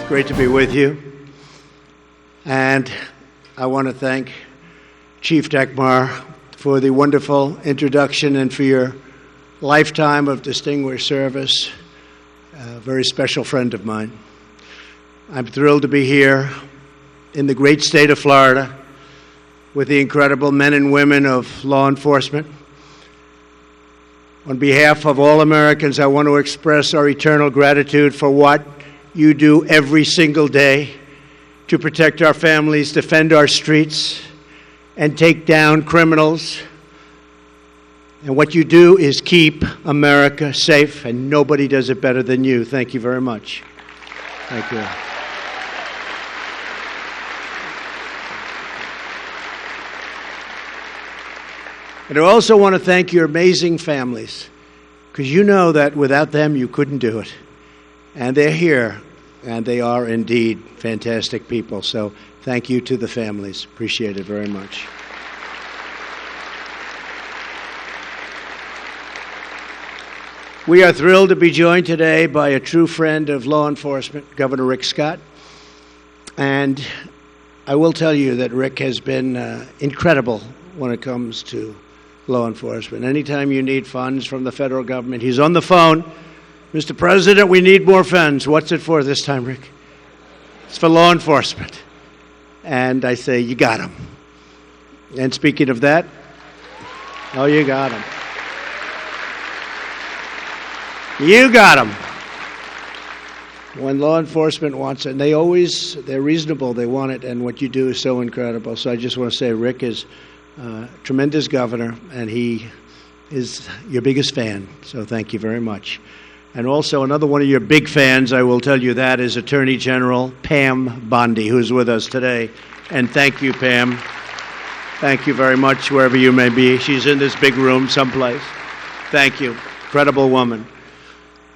great to be with you. And I want to thank Chief Dekmar for the wonderful introduction and for your lifetime of distinguished service. A very special friend of mine. I'm thrilled to be here in the great state of Florida with the incredible men and women of law enforcement. On behalf of all Americans, I want to express our eternal gratitude for what you do every single day to protect our families, defend our streets, and take down criminals. And what you do is keep America safe, and nobody does it better than you. Thank you very much. Thank you. And I also want to thank your amazing families, because you know that without them you couldn't do it. And they're here, and they are indeed fantastic people. So thank you to the families. Appreciate it very much. We are thrilled to be joined today by a true friend of law enforcement, Governor Rick Scott. And I will tell you that Rick has been incredible when it comes to law enforcement. Anytime you need funds from the federal government, he's on the phone. Mr. President, we need more funds. What's it for this time, Rick? It's for law enforcement. And I say, you got him. And speaking of that, oh, you got him. You got him. When law enforcement wants it, and they're reasonable, they want it, and what you do is so incredible. So I just want to say Rick is a tremendous governor, and he is your biggest fan. So thank you very much. And also another one of your big fans, I will tell you that, is Attorney General Pam Bondi, who's with us today. And thank you, Pam. Thank you very much, wherever you may be. She's in this big room someplace. Thank you. Incredible woman.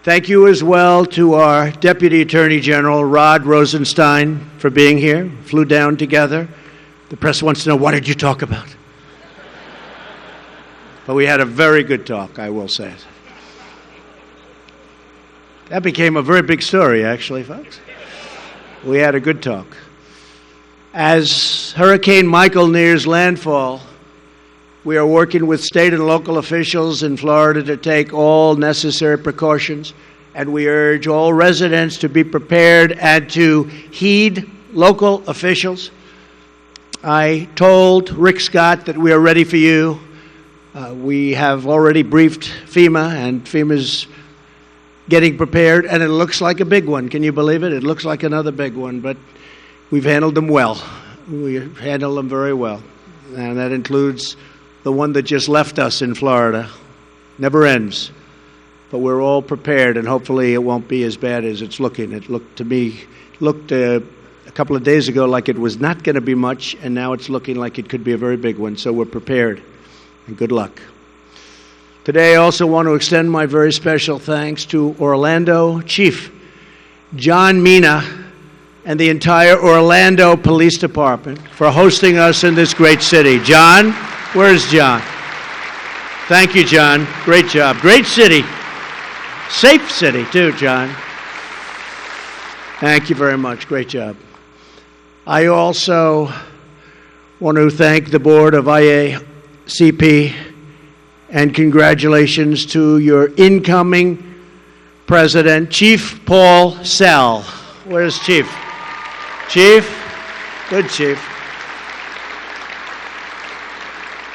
Thank you as well to our Deputy Attorney General, Rod Rosenstein, for being here. Flew down together. The press wants to know, what did you talk about? But we had a very good talk, I will say. That became a very big story, actually, folks. We had a good talk. As Hurricane Michael nears landfall, we are working with state and local officials in Florida to take all necessary precautions, and we urge all residents to be prepared and to heed local officials. I told Rick Scott that we are ready for you. We have already briefed FEMA, and FEMA's getting prepared, and it looks like a big one. Can you believe it? It looks like another big one, but we've handled them well. We handled them very well, and that includes the one that just left us in Florida. Never ends, but we're all prepared, and hopefully it won't be as bad as it's looking. It looked to me, a couple of days ago like it was not going to be much, and now it's looking like it could be a very big one, so we're prepared, and good luck. Today I also want to extend my very special thanks to Orlando Chief John Mina and the entire Orlando Police Department for hosting us in this great city. John, where's John? Thank you, John. Great job. Great city. Safe city, too, John. Thank you very much. Great job. I also want to thank the board of IACP, and congratulations to your incoming president, Chief Paul Sell. Where's Chief? Chief? Good, Chief.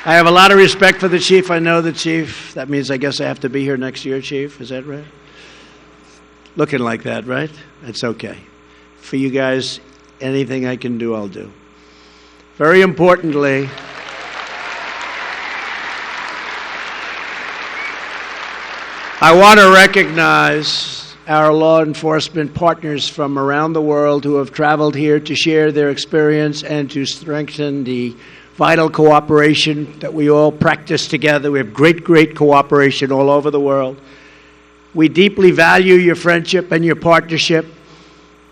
I have a lot of respect for the Chief. I know the Chief. That means I guess I have to be here next year, Chief. Is that right? Looking like that, right? That's okay. For you guys, anything I can do, I'll do. Very importantly, I want to recognize our law enforcement partners from around the world who have traveled here to share their experience and to strengthen the vital cooperation that we all practice together. We have great, great cooperation all over the world. We deeply value your friendship and your partnership,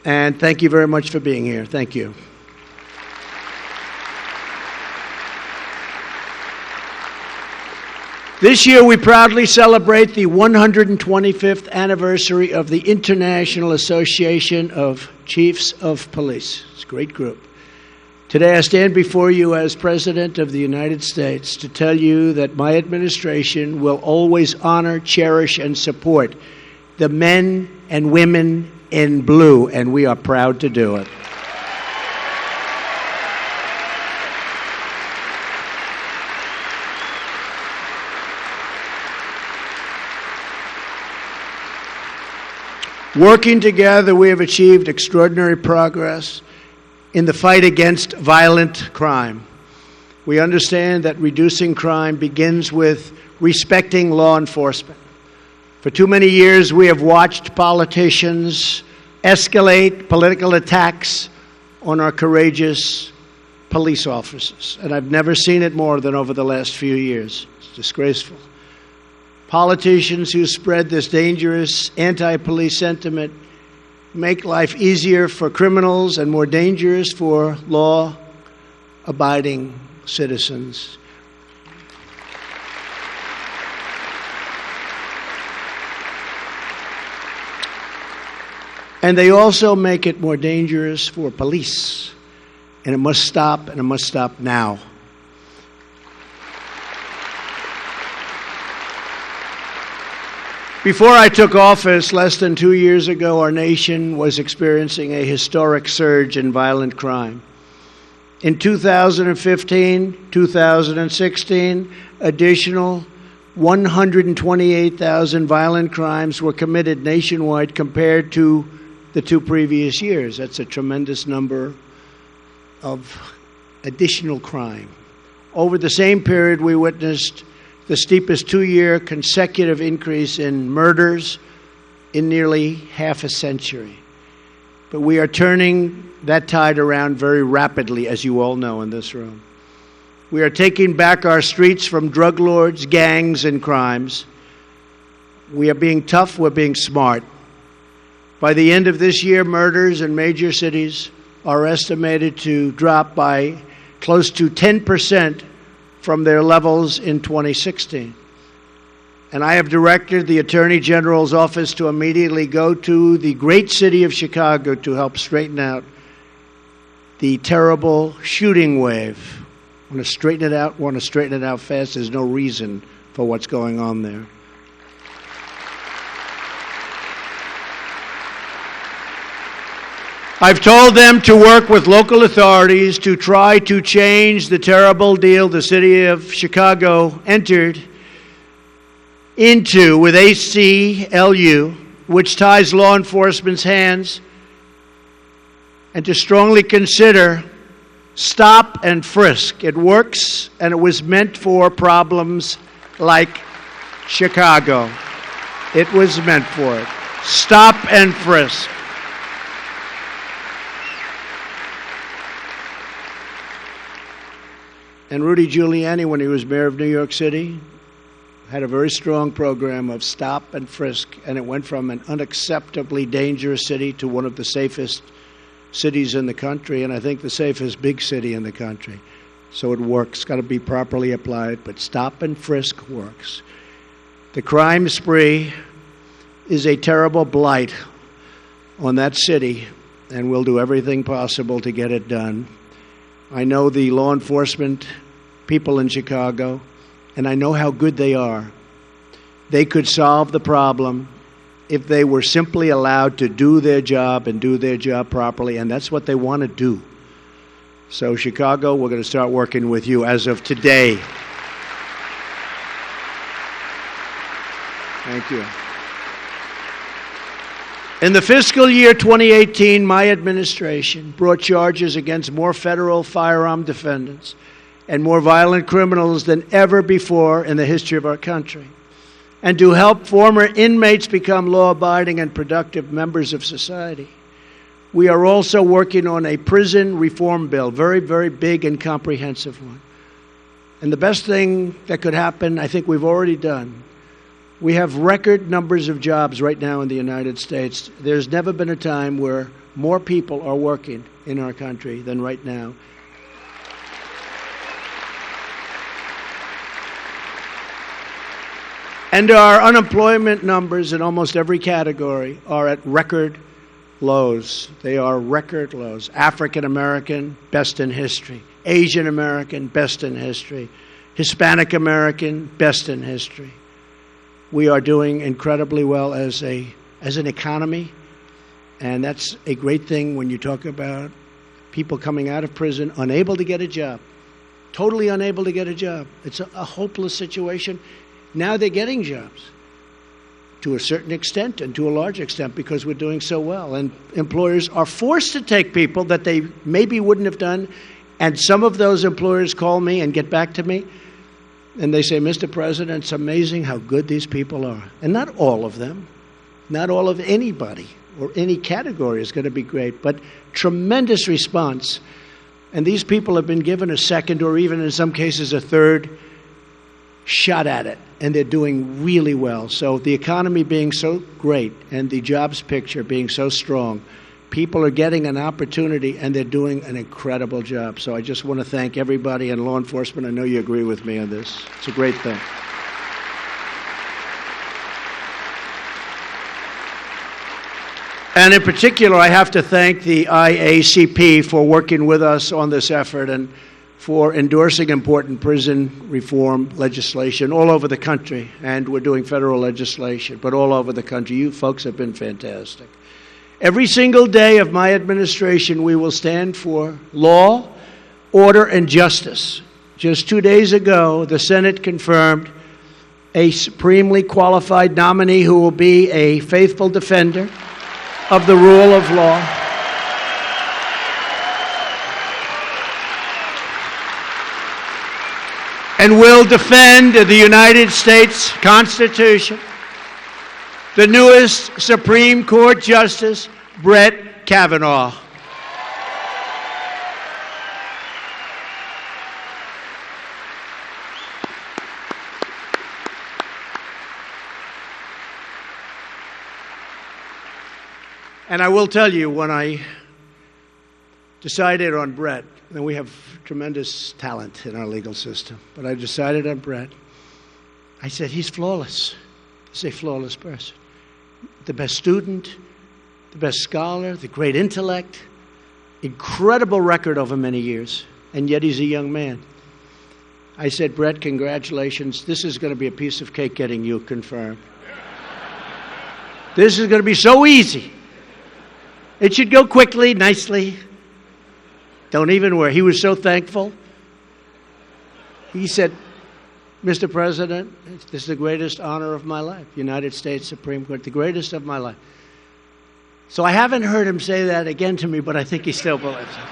and thank you very much for being here. Thank you. This year, we proudly celebrate the 125th anniversary of the International Association of chiefs of police. It's a great group. Today I stand before you as President of the United States to tell you that my administration will always honor, cherish, and support the men and women in blue, and we are proud to do it. Working together, we have achieved extraordinary progress in the fight against violent crime. We understand that reducing crime begins with respecting law enforcement. For too many years, we have watched politicians escalate political attacks on our courageous police officers, and I've never seen it more than over the last few years. It's disgraceful. Politicians who spread this dangerous anti-police sentiment make life easier for criminals and more dangerous for law-abiding citizens. And they also make it more dangerous for police. And it must stop, and it must stop now. Before I took office less than 2 years ago, our nation was experiencing a historic surge in violent crime. In 2015, 2016, additional 128,000 violent crimes were committed nationwide compared to the 2 previous years. That's a tremendous number of additional crime. Over the same period, we witnessed the steepest 2-year consecutive increase in murders in nearly half a century. But we are turning that tide around very rapidly, as you all know in this room. We are taking back our streets from drug lords, gangs, and crimes. We are being tough, we're being smart. By the end of this year, murders in major cities are estimated to drop by close to 10% from their levels in 2016. And I have directed the Attorney General's office to immediately go to the great city of Chicago to help straighten out the terrible shooting wave. Want to straighten it out fast. There's no reason for what's going on there. I've told them to work with local authorities to try to change the terrible deal the city of Chicago entered into with ACLU, which ties law enforcement's hands, and to strongly consider stop and frisk. It works, and it was meant for problems like Chicago. It was meant for it. Stop and frisk. And Rudy Giuliani, when he was mayor of New York City, had a very strong program of stop and frisk, and it went from an unacceptably dangerous city to one of the safest cities in the country, and I think the safest big city in the country. So it works. It's got to be properly applied, but stop and frisk works. The crime spree is a terrible blight on that city, and we'll do everything possible to get it done. I know the law enforcement people in Chicago, and I know how good they are. They could solve the problem if they were simply allowed to do their job and do their job properly, and that's what they want to do. So, Chicago, we're going to start working with you as of today. Thank you. In the fiscal year 2018, my administration brought charges against more federal firearm defendants and more violent criminals than ever before in the history of our country, and to help former inmates become law-abiding and productive members of society. We are also working on a prison reform bill, very, very big and comprehensive one. And the best thing that could happen, I think we've already done. We have record numbers of jobs right now in the United States. There's never been a time where more people are working in our country than right now. And our unemployment numbers in almost every category are at record lows. They are record lows. African American, best in history. Asian American, best in history. Hispanic American, best in history. We are doing incredibly well as an economy, and that's a great thing when you talk about people coming out of prison unable to get a job, totally unable to get a job. It's a hopeless situation. Now they're getting jobs to a certain extent and to a large extent because we're doing so well. And employers are forced to take people that they maybe wouldn't have done. And some of those employers call me and get back to me, and they say, Mr. President, it's amazing how good these people are. And not all of them, not all of anybody or any category is going to be great, but tremendous response. And these people have been given a second or even in some cases a third shot at it, and they're doing really well. So the economy being so great and the jobs picture being so strong, people are getting an opportunity and they're doing an incredible job. So I just want to thank everybody in law enforcement. I know you agree with me on this. It's a great thing. And in particular, I have to thank the IACP for working with us on this effort and for endorsing important prison reform legislation all over the country. And we're doing federal legislation, but all over the country. You folks have been fantastic. Every single day of my administration, we will stand for law, order, and justice. Just 2 days ago, the Senate confirmed a supremely qualified nominee who will be a faithful defender of the rule of law. And will defend the United States Constitution. The newest Supreme Court Justice, Brett Kavanaugh. And I will tell you, when I decided on Brett, and we have tremendous talent in our legal system, but I decided on Brett, I said, he's flawless. He's a flawless person. The best student, the best scholar, the great intellect, incredible record over many years, and yet he's a young man. I said, Brett, congratulations. This is going to be a piece of cake getting you confirmed. This is going to be so easy. It should go quickly, nicely. Don't even worry. He was so thankful. He said, Mr. President, this is the greatest honor of my life. United States Supreme Court, the greatest of my life. So I haven't heard him say that again to me, but I think he still believes it.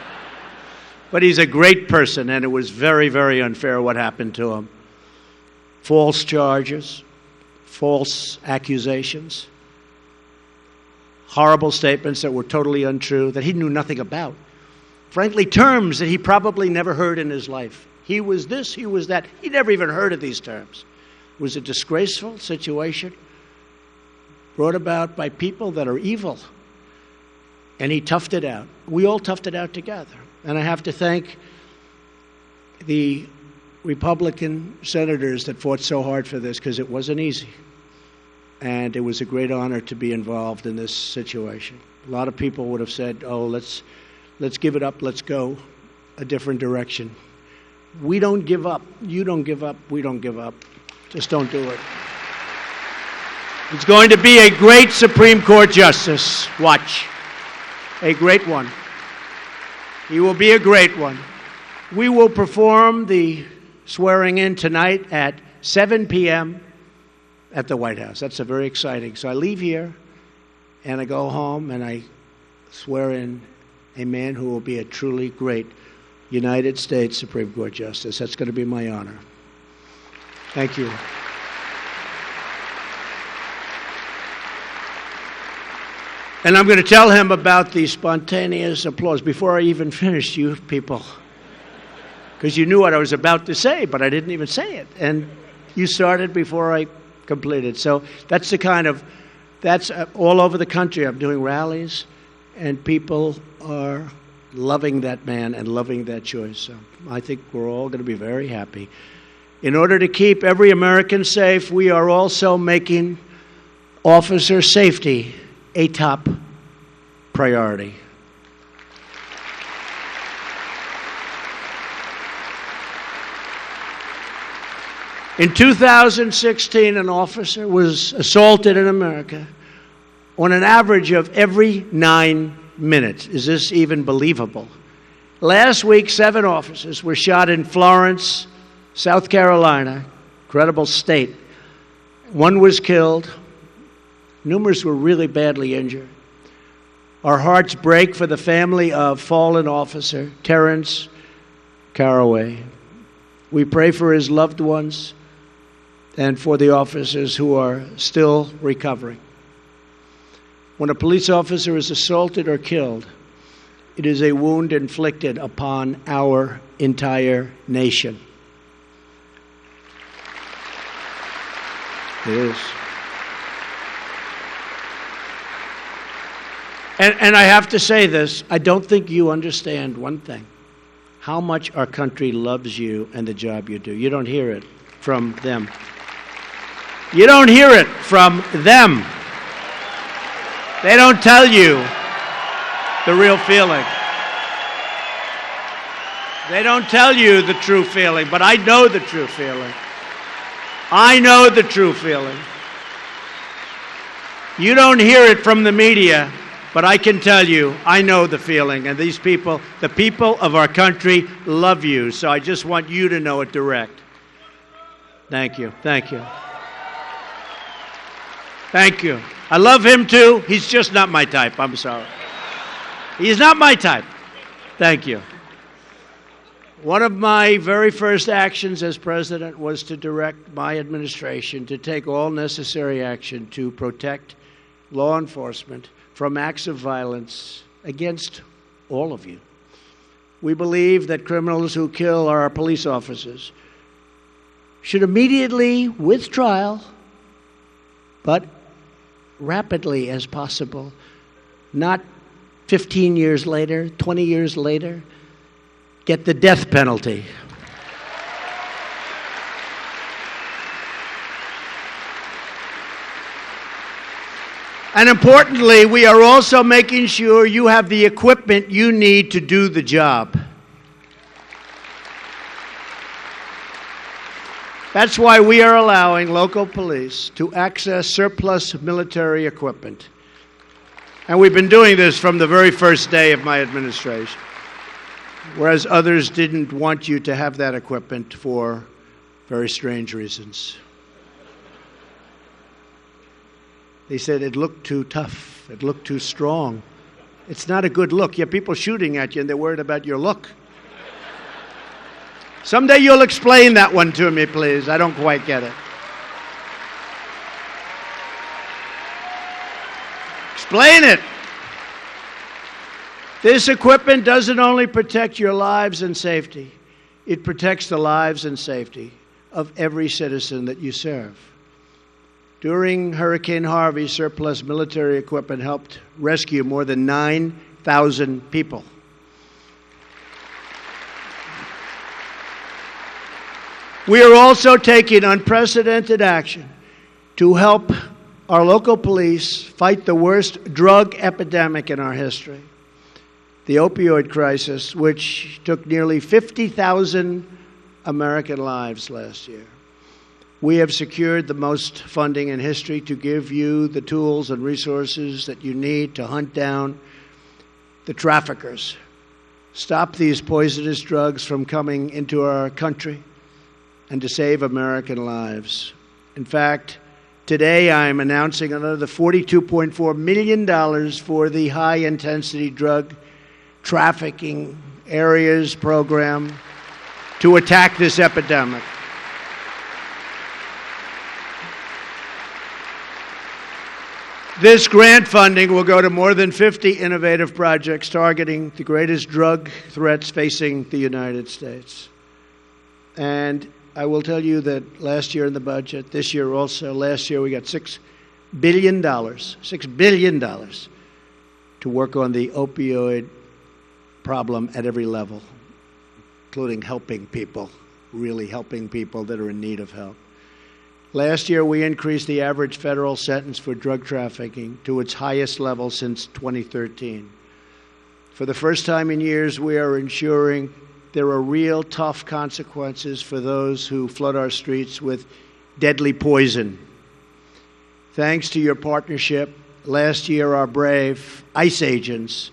But he's a great person, and it was very, very unfair what happened to him. False charges, false accusations, horrible statements that were totally untrue, that he knew nothing about. Frankly, terms that he probably never heard in his life. He was this, he was that. He never even heard of these terms. It was a disgraceful situation brought about by people that are evil. And he toughed it out. We all toughed it out together. And I have to thank the Republican senators that fought so hard for this, because it wasn't easy. And it was a great honor to be involved in this situation. A lot of people would have said, oh, let's give it up, let's go a different direction. We don't give up. You don't give up. We don't give up. Just don't do it. It's going to be a great Supreme Court justice. Watch. A great one. He will be a great one. We will perform the swearing in tonight at 7 p.m. at the White House. That's very exciting. So I leave here and I go home and I swear in a man who will be a truly great United States Supreme Court Justice. That's going to be my honor. Thank you. And I'm going to tell him about the spontaneous applause before I even finish, you people. Because you knew what I was about to say, but I didn't even say it. And you started before I completed. So that's the kind of, that's all over the country. I'm doing rallies, and people are loving that man and loving that choice. So I think we're all going to be very happy. In order to keep every American safe, we are also making officer safety a top priority. In 2016, an officer was assaulted in America on an average of every 9 minutes. Is this even believable? Last week, 7 officers were shot in Florence, South Carolina, incredible state. 1 was killed. Numerous were really badly injured. Our hearts break for the family of fallen officer Terrence Caraway. We pray for his loved ones and for the officers who are still recovering. When a police officer is assaulted or killed, it is a wound inflicted upon our entire nation. It is. And I have to say this, I don't think you understand one thing, how much our country loves you and the job you do. You don't hear it from them. You don't hear it from them. They don't tell you the real feeling. They don't tell you the true feeling, but I know the true feeling. I know the true feeling. You don't hear it from the media, but I can tell you, I know the feeling. And these people, the people of our country, love you. So I just want you to know it direct. Thank you. Thank you. Thank you. I love him too. He's just not my type. I'm sorry. He's not my type. Thank you. One of my very first actions as president was to direct my administration to take all necessary action to protect law enforcement from acts of violence against all of you. We believe that criminals who kill our police officers should immediately, with trial, but rapidly as possible, not 15 years later, 20 years later, get the death penalty. And importantly, we are also making sure you have the equipment you need to do the job. That's why we are allowing local police to access surplus military equipment. And we've been doing this from the very first day of my administration, whereas others didn't want you to have that equipment for very strange reasons. They said it looked too tough, it looked too strong. It's not a good look. You have people shooting at you and they're worried about your look. Someday you'll explain that one to me, please. I don't quite get it. Explain it. This equipment doesn't only protect your lives and safety, it protects the lives and safety of every citizen that you serve. During Hurricane Harvey, surplus military equipment helped rescue more than 9,000 people. We are also taking unprecedented action to help our local police fight the worst drug epidemic in our history, the opioid crisis, which took nearly 50,000 American lives last year. We have secured the most funding in history to give you the tools and resources that you need to hunt down the traffickers, stop these poisonous drugs from coming into our country, and to save American lives. In fact, today I'm announcing another $42.4 million for the high-intensity drug trafficking areas program to attack this epidemic. This grant funding will go to more than 50 innovative projects targeting the greatest drug threats facing the United States. And I will tell you that last year in the budget, this year also, last year we got $6 billion to work on the opioid problem at every level, including helping people, really helping people that are in need of help. Last year, we increased the average federal sentence for drug trafficking to its highest level since 2013. For the first time in years, we are ensuring there are real tough consequences for those who flood our streets with deadly poison. Thanks to your partnership, last year our brave ICE agents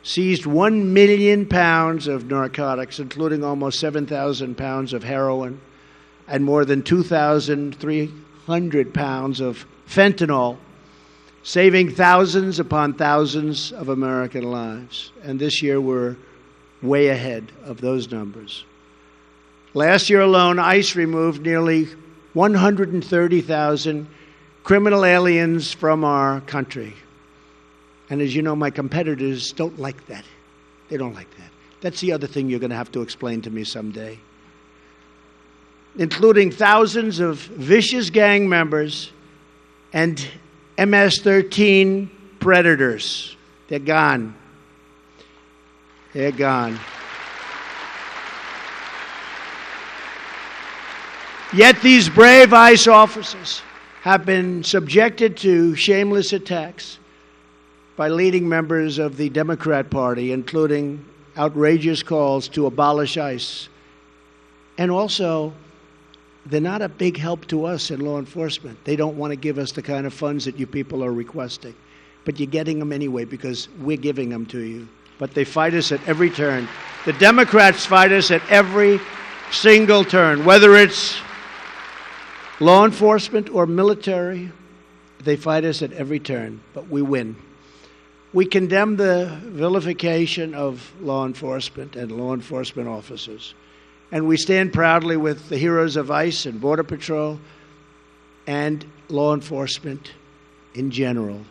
seized 1 million pounds of narcotics, including almost 7,000 pounds of heroin and more than 2,300 pounds of fentanyl, saving thousands upon thousands of American lives. And this year we're way ahead of those numbers. Last year alone, ICE removed nearly 130,000 criminal aliens from our country. And as you know, my competitors don't like that. They don't like that. That's the other thing you're going to have to explain to me someday. Including thousands of vicious gang members and MS-13 predators. They're gone. They're gone. Yet these brave ICE officers have been subjected to shameless attacks by leading members of the Democrat Party, including outrageous calls to abolish ICE. And also, they're not a big help to us in law enforcement. They don't want to give us the kind of funds that you people are requesting. But you're getting them anyway because we're giving them to you. But they fight us at every turn. The Democrats fight us at every single turn, whether it's law enforcement or military. They fight us at every turn, but we win. We condemn the vilification of law enforcement and law enforcement officers. And we stand proudly with the heroes of ICE and Border Patrol and law enforcement in general.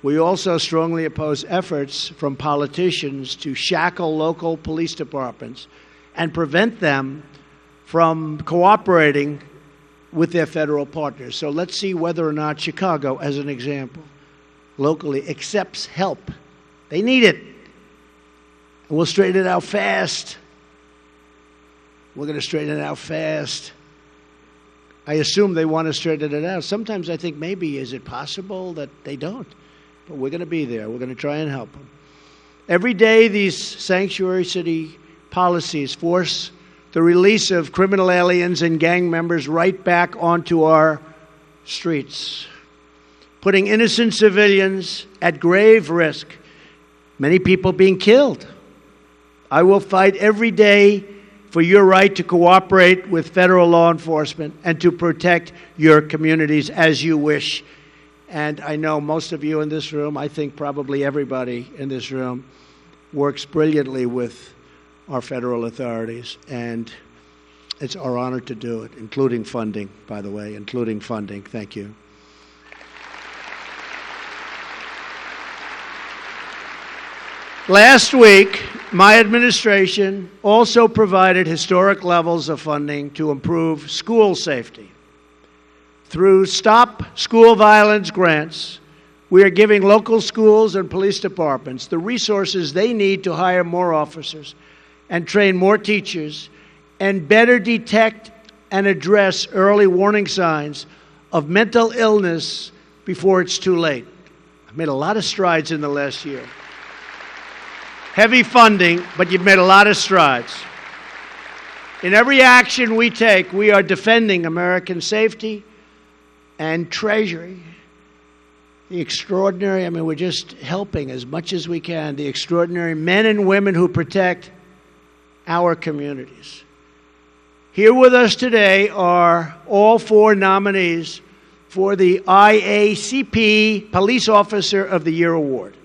We also strongly oppose efforts from politicians to shackle local police departments and prevent them from cooperating with their federal partners. So let's see whether or not Chicago, as an example, locally accepts help. They need it. And we'll straighten it out fast. We're going to straighten it out fast. I assume they want to straighten it out. Sometimes I think maybe, is it possible that they don't? But we're going to be there. We're going to try and help them. Every day, these sanctuary city policies force the release of criminal aliens and gang members right back onto our streets, putting innocent civilians at grave risk, many people being killed. I will fight every day for your right to cooperate with federal law enforcement and to protect your communities as you wish. And I know most of you in this room, I think probably everybody in this room, works brilliantly with our federal authorities. And it's our honor to do it, including funding, by the way, including funding. Thank you. Last week, my administration also provided historic levels of funding to improve school safety. Through Stop School Violence grants, we are giving local schools and police departments the resources they need to hire more officers and train more teachers and better detect and address early warning signs of mental illness before it's too late. I've made a lot of strides in the last year. Heavy funding, but you've made a lot of strides. In every action we take, we are defending American safety and treasury. The extraordinary, we're just helping as much as we can, the extraordinary men and women who protect our communities. Here with us today are all four nominees for the IACP Police Officer of the Year Award.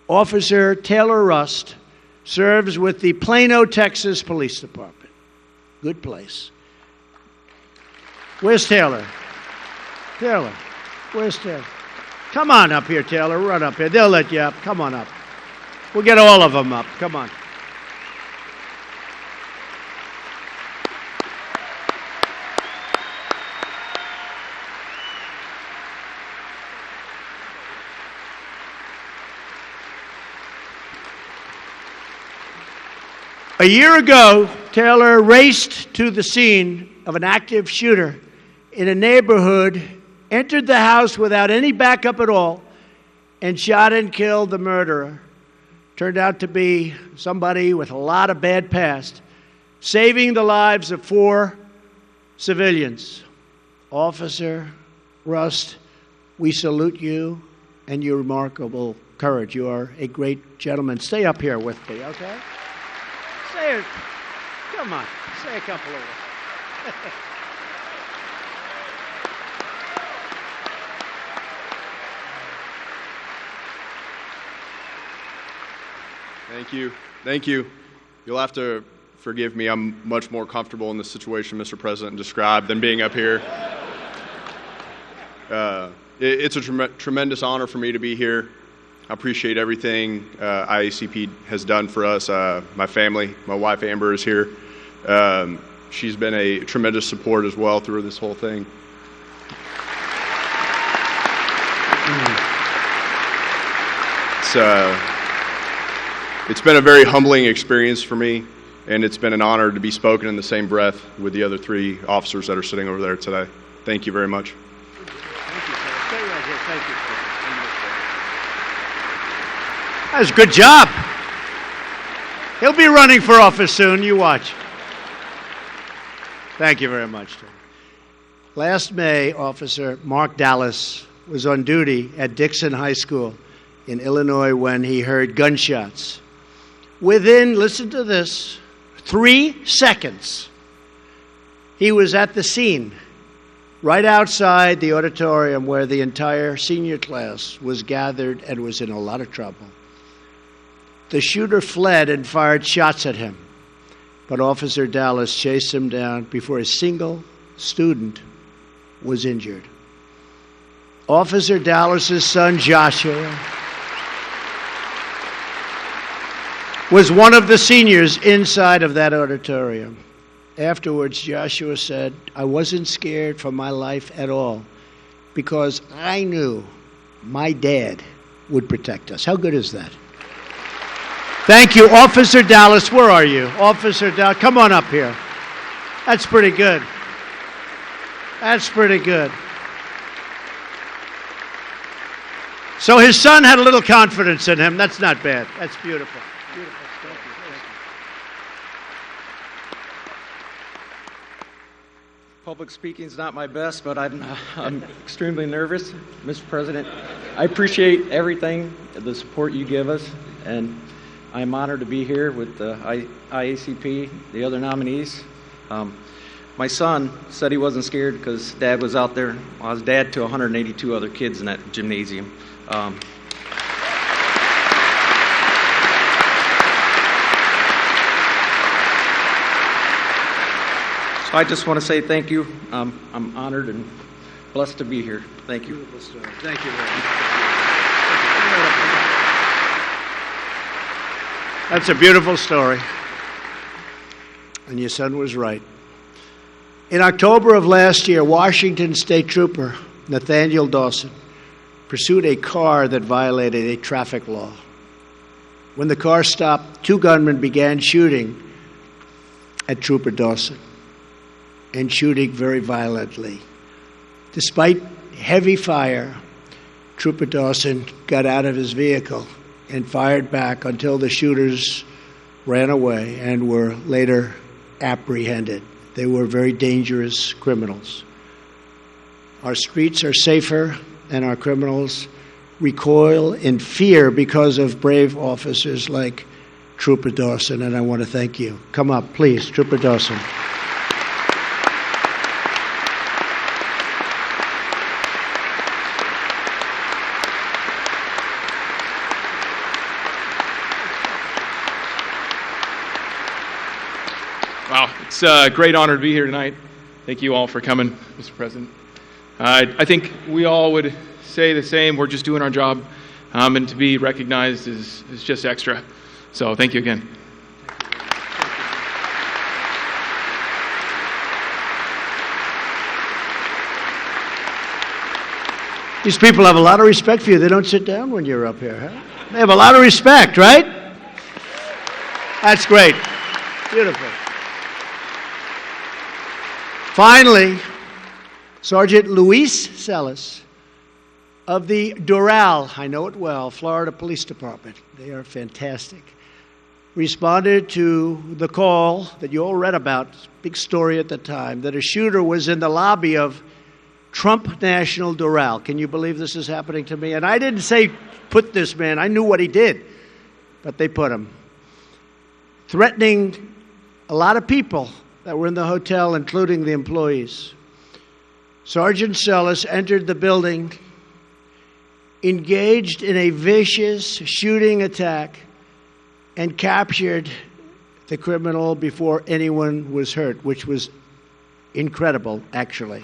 Officer Taylor Rust serves with the Plano, Texas Police Department. Good place. Where's Taylor? Taylor, where's Taylor? Come on up here, Taylor. Run up here. They'll let you up. Come on up. We'll get all of them up. Come on. A year ago, Taylor raced to the scene of an active shooter in a neighborhood entered the house without any backup at all and shot and killed the murderer. Turned out to be somebody with a lot of bad past, saving the lives of 4 civilians. Officer Rust, we salute you and your remarkable courage. You are a great gentleman. Stay up here with me, okay? Say it. Come on. Say a couple of words. Thank you. Thank you. You'll have to forgive me. I'm much more comfortable in the situation Mr. President described than being up here. It's a tremendous honor for me to be here. I appreciate everything IACP has done for us. My family, my wife Amber is here. She's been a tremendous support as well through this whole thing. It's been a very humbling experience for me, and it's been an honor to be spoken in the same breath with the other 3 officers that are sitting over there today. Thank you very much. Thank you, sir. Stay right here. Thank you. That was a good job. He'll be running for office soon. You watch. Thank you very much, Tim. Last May, Officer Mark Dallas was on duty at Dixon High School in Illinois when he heard gunshots. Within, listen to this, 3 seconds, he was at the scene, right outside the auditorium where the entire senior class was gathered and was in a lot of trouble. The shooter fled and fired shots at him, but Officer Dallas chased him down before a single student was injured. Officer Dallas's son, Joshua, was one of the seniors inside of that auditorium. Afterwards, Joshua said, I wasn't scared for my life at all because I knew my dad would protect us. How good is that? Thank you. Officer Dallas, where are you? Officer Dallas, come on up here. That's pretty good. That's pretty good. So his son had a little confidence in him. That's not bad. That's beautiful. Beautiful. Thank you. Thank you. Public speaking is not my best, but I'm extremely nervous. Mr. President, I appreciate everything, the support you give us, and I'm honored to be here with the IACP, the other nominees. My son said he wasn't scared because Dad was out there. I was dad to 182 other kids in that gymnasium. So I just want to say thank you. I'm honored and blessed to be here. Thank you. Beautiful story. Thank you very much. That's a beautiful story. And your son was right. In October of last year, Washington State Trooper Nathaniel Dawson pursued a car that violated a traffic law. When the car stopped, 2 gunmen began shooting at Trooper Dawson and shooting very violently. Despite heavy fire, Trooper Dawson got out of his vehicle and fired back until the shooters ran away and were later apprehended. They were very dangerous criminals. Our streets are safer, and our criminals recoil in fear because of brave officers like Trooper Dawson, and I want to thank you. Come up, please, Trooper Dawson. Wow, it's a great honor to be here tonight. Thank you all for coming, Mr. President. I think we all would say the same. We're just doing our job, and to be recognized is just extra. So thank you again. These people have a lot of respect for you. They don't sit down when you're up here, huh? They have a lot of respect, right? That's great. Beautiful. Finally, Sergeant Luis Celis of the Doral, I know it well, Florida Police Department. They are fantastic. Responded to the call that you all read about, big story at the time, that a shooter was in the lobby of Trump National Doral. Can you believe this is happening to me? And I didn't say put this man. I knew what he did, but they put him. Threatening a lot of people that were in the hotel, including the employees. Sergeant Celis entered the building, engaged in a vicious shooting attack, and captured the criminal before anyone was hurt, which was incredible, actually.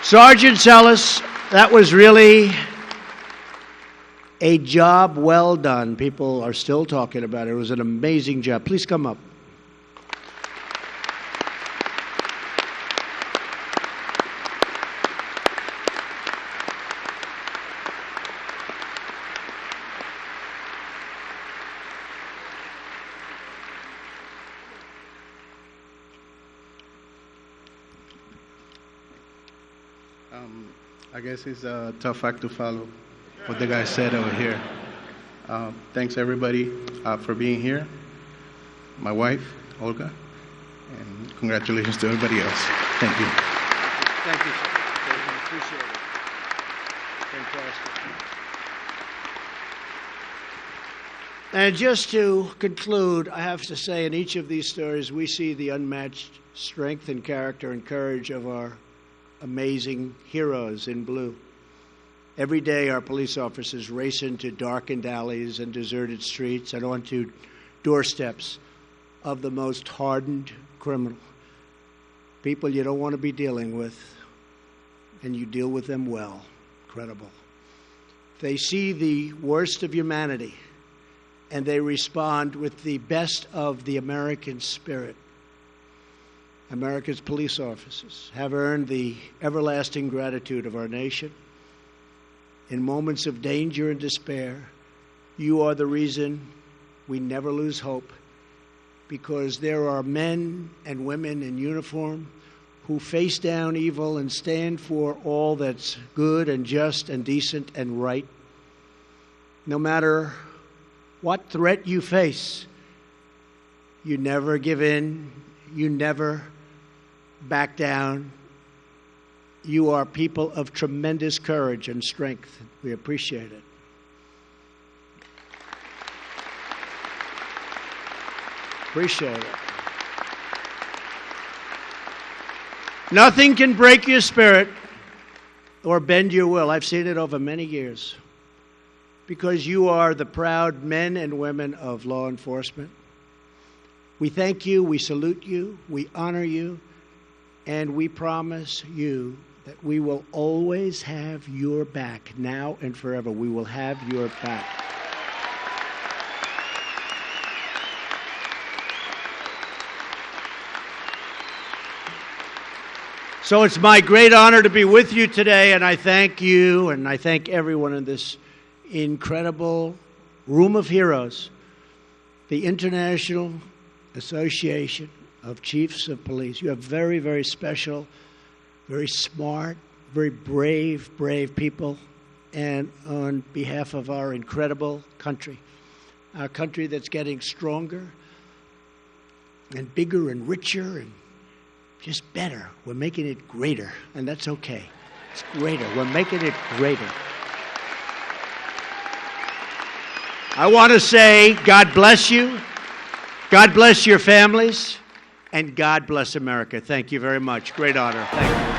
Sergeant Celis, that was really a job well done. People are still talking about it. It was an amazing job. Please come up. I guess it's a tough act to follow what the guy said over here. Thanks everybody for being here. My wife, Olga, and congratulations to everybody else. Thank you. Thank you, sir. I appreciate it. Fantastic. And just to conclude, I have to say in each of these stories, we see the unmatched strength and character and courage of our amazing heroes in blue. Every day, our police officers race into darkened alleys and deserted streets and onto doorsteps of the most hardened criminal. People you don't want to be dealing with, and you deal with them well. Incredible. They see the worst of humanity, and they respond with the best of the American spirit. America's police officers have earned the everlasting gratitude of our nation. In moments of danger and despair, you are the reason we never lose hope, because there are men and women in uniform who face down evil and stand for all that's good and just and decent and right. No matter what threat you face, you never give in, you never back down. You are people of tremendous courage and strength. We appreciate it. Appreciate it. Nothing can break your spirit or bend your will. I've seen it over many years, because you are the proud men and women of law enforcement. We thank you, we salute you, we honor you, and we promise you that we will always have your back, now and forever. We will have your back. So it's my great honor to be with you today, and I thank you, and I thank everyone in this incredible room of heroes, the International Association of Chiefs of Police. You have very, very special, very smart, very brave people. And on behalf of our incredible country, our country that's getting stronger and bigger and richer and just better, we're making it greater, and that's okay. It's greater. We're making it greater. I want to say God bless you, God bless your families, and God bless America. Thank you very much. Great honor. Thank you.